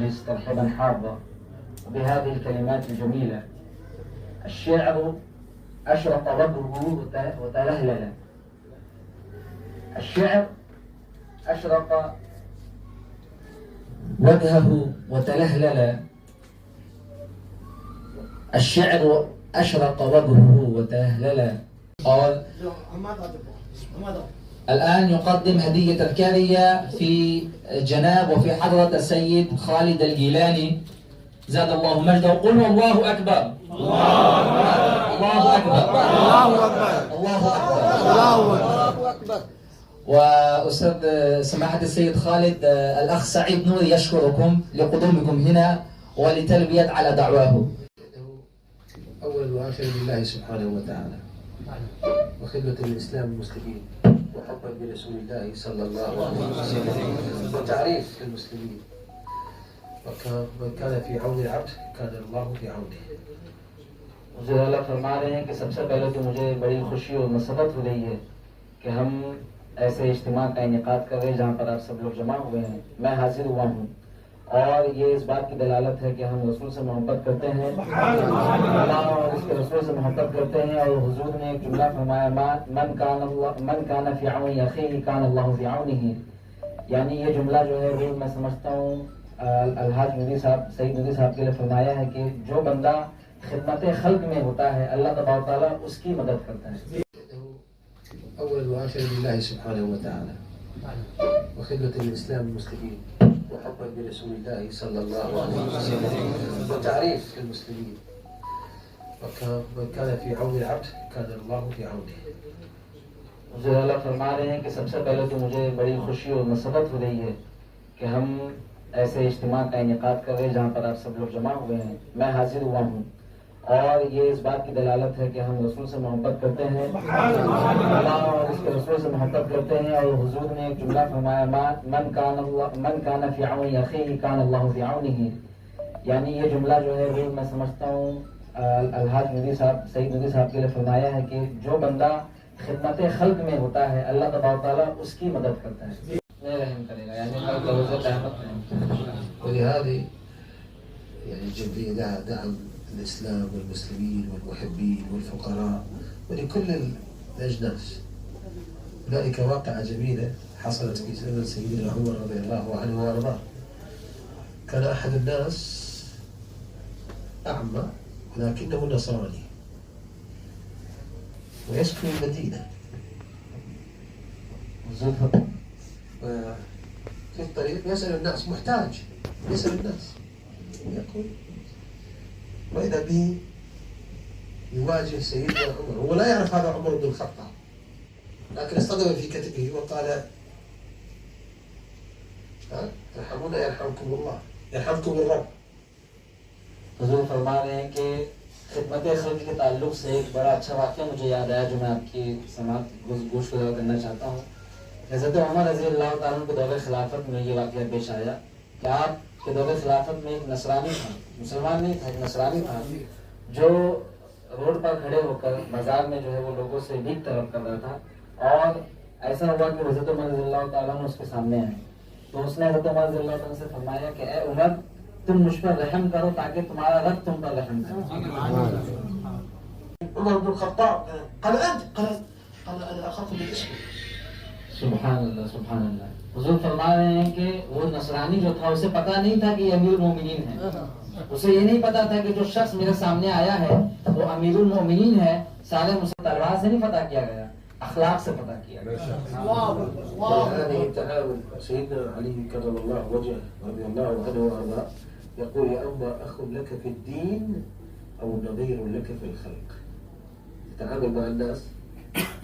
ترحيبا حارا بهذه الكلمات الجميلة. الشعر أشرق وجهه وتلهلل. الشعر أشرق وجهه وتلهلل. الشعر أشرق وجهه وتلهلل. الآن يقدم هدية الكارية في جناب وفي حضرة السيد خالد الجيلاني زاد الله مجده. قل الله أكبر. الله أكبر. الله أكبر. وأستاذ سماحة السيد خالد، الأخ سعيد نوري يشكركم لقدومكم هنا ولتلبية على دعواه. أول وآخر لله سبحانه وتعالى، وخدمة الإسلام والمسلمين، وحبا برسول الله صلى الله عليه وسلم، وتعريف المسلمين. ومن كان في عون العبد كان الله في عونه. मुझे अल्लाह फरमा रहे हैं कि सबसे पहले तो मुझे बड़ी खुशी और मसरत हो रही है कि हम ऐसे इज्तिमा का इनेकाद कर रहे हैं जहाँ पर आप सब लोग जमा हुए हैं। मैं हाजिर हुआ हूँ और ये इस बात की दलालत है कि हम रसूल से मोहब्बत करते हैं, अल्लाह और उसके रसूल से मोहब्बत करते हैं। और हुजूर ने एक जुमला फरमाया, मन कान फी औनी अखीही कान अल्लाहु फी औनिही। यानी ये जुमला जो है वो मैं समझता हूँ अलहाज नूरी साहब, सईद नूरी साहब के लिए फरमाया है कि जो बंदा खिदमत खल्क में होता है अल्लाह तबारक तआला उसकी मदद करता है। أول وآخر لله سبحانه وتعالى، وخدمة الإسلام والمسلمين، وحبا برسول الله صلى الله عليه وسلم، وتعريف المسلمين. ومن كان في عون العبد كان الله في عونه. मुझे अल्लाह फरमा रहे हैं कि सबसे पहले तो मुझे बड़ी खुशी और मसरत हो रही है कि हम ऐसे इज्तिमा का इनेकाद कर रहे हैं जहाँ पर आप सब लोग जमा हुए हैं। मैं हाजिर हुआ हूँ और ये इस बात की दलालत है कि हम रसूल से मोहब्बत करते हैं, अल्लाह और उसके रसूल से मोहब्बत करते हैं। और हुजूर ने एक जुमला फरमाया, मन कान फी औनी अखीही कान अल्लाहु फी औनिही। यानी ये जुमला जो है वो मैं समझता हूँ अलहाज नूरी साहब, सईद नूरी साहब के लिए फरमाया है कि जो बंदा खिदमत खल्क में होता है अल्लाह तबारक तआला उसकी मदद करता है, रहम करेगा। यानी ولهذه يعني الجمعية لها دعم الإسلام والمسلمين والمحبين والفقراء ولكل الأجناس. هنالك واقعة جميلة حصلت في زمن سيدنا عمر رضي الله عنه وأرضاه. كان أحد الناس أعمى ولكنه نصراني ويسكن المدينة. في الطريق يسأل الناس، محتاج يسأل الناس يقول، وإذا به يواجه سيدنا عمر. هو لا يعرف هذا عمر بن الخطاب، لكن اصطدم في كتفه وقال ارحمونا يرحمكم الله، يرحمكم الرب. हुजूर फरमा रहे हैं कि खिदमत खल्क के ताल्लुक से एक बड़ा अच्छा वाक़या मुझे याद आया जो मैं आपकी समाअत गोश करना चाहता हूँ। हज़रत उमर रज़ी अल्लाह तआला के दौरे खिलाफत में ये वाक़या पेश आया कि आपके दौरे खिलाफत में एक नसरानी था, मुसलमान नहीं था, एक नसरानी था जो रोड पर खड़े होकर बाजार में जो है वो लोगों से भीख तलब कर रहा था। और ऐसा हुआ कि हज़रत उमर रज़ी अल्लाह तआला उसके सामने आए तो उसने हज़रत उमर रज़ी अल्लाह तआला से फरमाया कि ए उमर, तुम मुझ पर रहम करो ताकि तुम्हारा रब तुम पर रहम करे। उमर बिन खत्ताब قال أنت قال أنا أخاف بالاسم. सुभान अल्लाह, सुभान अल्लाह। हुजूर फरमा रहे हैं कि वो नसरानी जो था उसे पता नहीं था कि अमीरुल मोमिनीन है। उसे ये नहीं पता था कि जो शख्स मेरे सामने आया है वो अमीरुल मोमिनीन है। सारे मुझे तलवार से नहीं पता किया गया, अखलाक से पता किया गया। هذه التعاون سيدنا علي كرم الله وجهه رضي الله عنه وارضاه يقول يا أما أخ لك في الدين أو نظير لك في الخلق. تتعامل مع الناس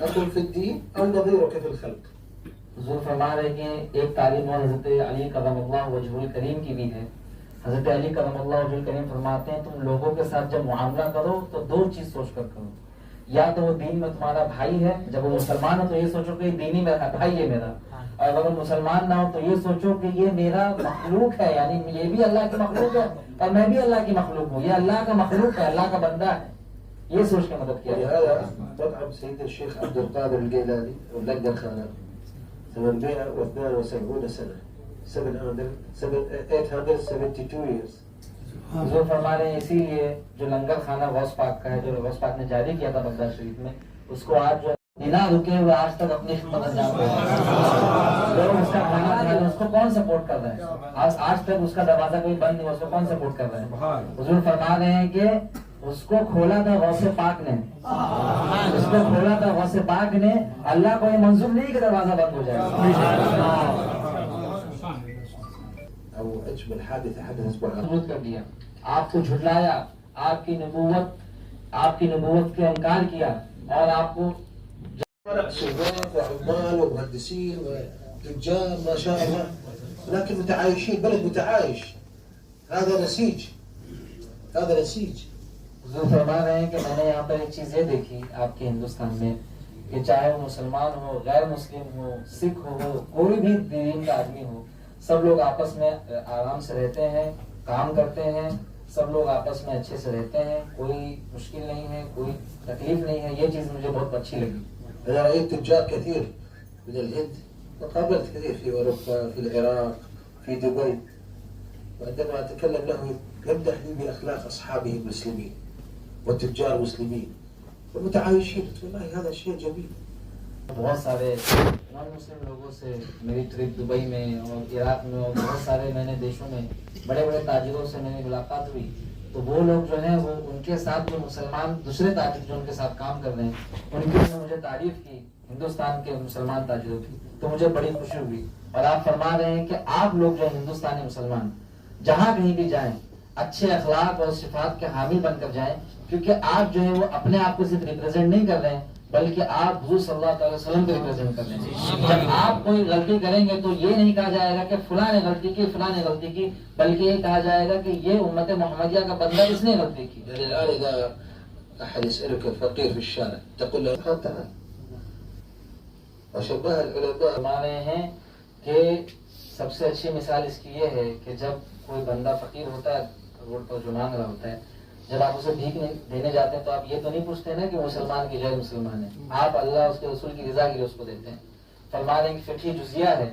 أخ في الدين أو نظيرك في الخلق. हुजूर फरमा रहे हैं कि एक तालीम और हज़रत अली करमल्लाहु वजहुल करीम की भी है। हज़रत अली करमल्लाहु वजहुल करीम फरमाते हैं तुम लोगों के साथ जब मुआमला करो तो दो चीज़ सोच कर करो, या तो वो दीन में तुम्हारा भाई है, जब वो मुसलमान हो तो ये सोचो कि दीनी मेरा भाई है मेरा, और अगर मुसलमान ना हो तो ये सोचो कि ये मेरा मखलूक है, यानी ये भी अल्लाह की मखलूक है और मैं भी अल्लाह की मखलूक हूँ, ये अल्लाह का मखलूक है, अल्लाह का बंदा है। ये सोच के मदद किया। هذا مطعم سيد الشيخ عبد القادر الجيلاني واللجنة الخانة 872 سنة 872 years. हुजूर फरमा रहे हैं इसीलिए जो लंगर खाना गौस पाक का है, जो गौस पाक ने जारी किया था बगदाद शरीफ में, उसको आज जो बिना रुके हुए आज तक अपनी खिदमत अंजाम दे रहे हैं। लोग उसका खाना खा रहे हैं, उसको कौन सपोर्ट कर रहा है? आज तक उसका दरवाजा कोई बंद नहीं हुआ, उसको कौन सपोर्ट कर रहा है? हुजूर फरमा रहे हैं कि उसको खोला था गौसे पाक ने, उसको खोला था गौसे पाक ने। अल्लाह को ये मंजूर नहीं कि दरवाजा बंद हो जाए। मजबूत कर दिया, आपको झुटलाया, आपकी नबूवत के इनकार किया और आपको وعمال ومهندسين ورجال ما شاء الله، لكن متعايشين، بلد متعايش. هذا نسيج. हुजूर फरमा रहे हैं कि मैंने यहाँ पर एक चीज ये देखी आपके हिंदुस्तान में कि चाहे वो मुसलमान हो, गैर मुस्लिम हो, सिख हो, कोई भी दीन का आदमी हो, सब लोग आपस में आराम से रहते हैं, काम करते हैं, सब लोग आपस में अच्छे से रहते हैं, कोई मुश्किल नहीं है, कोई तकलीफ नहीं है। ये चीज मुझे बहुत अच्छी लगी। أنا رأيت تجار كثير من الهند وقابلت كثير في أوروبا، في العراق، في دبي، وعندما أتكلم له يمدح لي بأخلاق أصحابه المسلمين والتجار المسلمين ومتعايشين. والله هذا شيء جميل. बहुत सारे नॉन मुस्लिम लोगों से मेरी ट्रिप दुबई में और इराक में और बहुत सारे मैंने देशों में बड़े बड़े ताजिरों से मैंने मुलाकात हुई, तो वो लोग जो है वो उनके साथ जो मुसलमान दूसरे ताजिर जो उनके साथ काम कर रहे हैं उनकी मुझे तारीफ की हिंदुस्तान के मुसलमान ताजिरों की, तो मुझे बड़ी खुशी हुई। और आप फरमा रहे हैं कि आप लोग जो हिंदुस्तानी मुसलमान जहाँ कहीं भी जाएं अच्छे अखलाक और सिफात के हामी बनकर जाएं, क्योंकि आप जो है वो अपने आप को सिर्फ रिप्रेजेंट नहीं कर रहे हैं बल्कि आप हुजूर सल्लल्लाहु अलैहि वसल्लम को रिप्रेजेंट कर रहे हैं। जब आप कोई गलती करेंगे तो ये नहीं कहा जाएगा कि फलां ने गलती की, फलां ने गलती की, बल्कि ये कहा जाएगा कि ये उम्मत मोहम्मदिया का बंदा इसने गलती की। يعني الآن إذا أحد يسألك الفقير في الشارع تقول له تعال. وشبه العلماء फरमा रहे हैं कि सबसे अच्छी मिसाल इसकी ये है कि जब कोई बंदा फकीर होता है रोड पर जो मांग रहा होता है, जब आप उसे भीख देने जाते हैं तो आप ये तो नहीं पूछते ना कि मुसलमान की गैर मुसलमान है, आप अल्लाह उसके रसूल की रजा के लिए उसको देते हैं। फरमा रहे हैं कि फिक्ही जुजिया है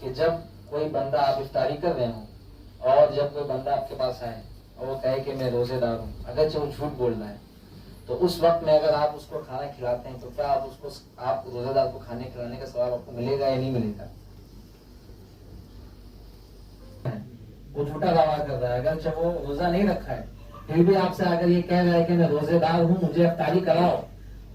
कि जब कोई बंदा आप इफ्तारी कर रहे हो और जब कोई बंदा आपके पास आए और वो कहे कि मैं रोजेदार हूँ, अगरचे वो झूठ बोल रहा है, तो उस वक्त में अगर आप उसको खाना खिलाते हैं तो क्या आप रोजेदार को खाने खिलाने का सवाब आपको मिलेगा या नहीं मिलेगा? वो झूठा दावा कर रहा है, अगर वो रोजा नहीं रखा है फिर भी आपसे अगर ये कह रहा है कि मैं रोजेदार हूँ, मुझे इफ्तारी कराओ,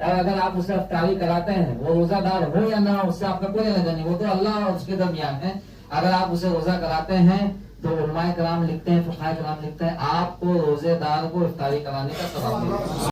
और अगर आप उसे इफ्तारी कराते हैं, वो रोजादार हो या ना, उससे आपका कोई लेना नहीं, वो तो अल्लाह और उसके दरमियान है। अगर आप उसे रोजा कराते हैं तो उलमाए कराम लिखते हैं, फुक़हा कराम लिखते हैं, आपको रोजेदार को इफ्तारी कराने का सवाब मिलेगा।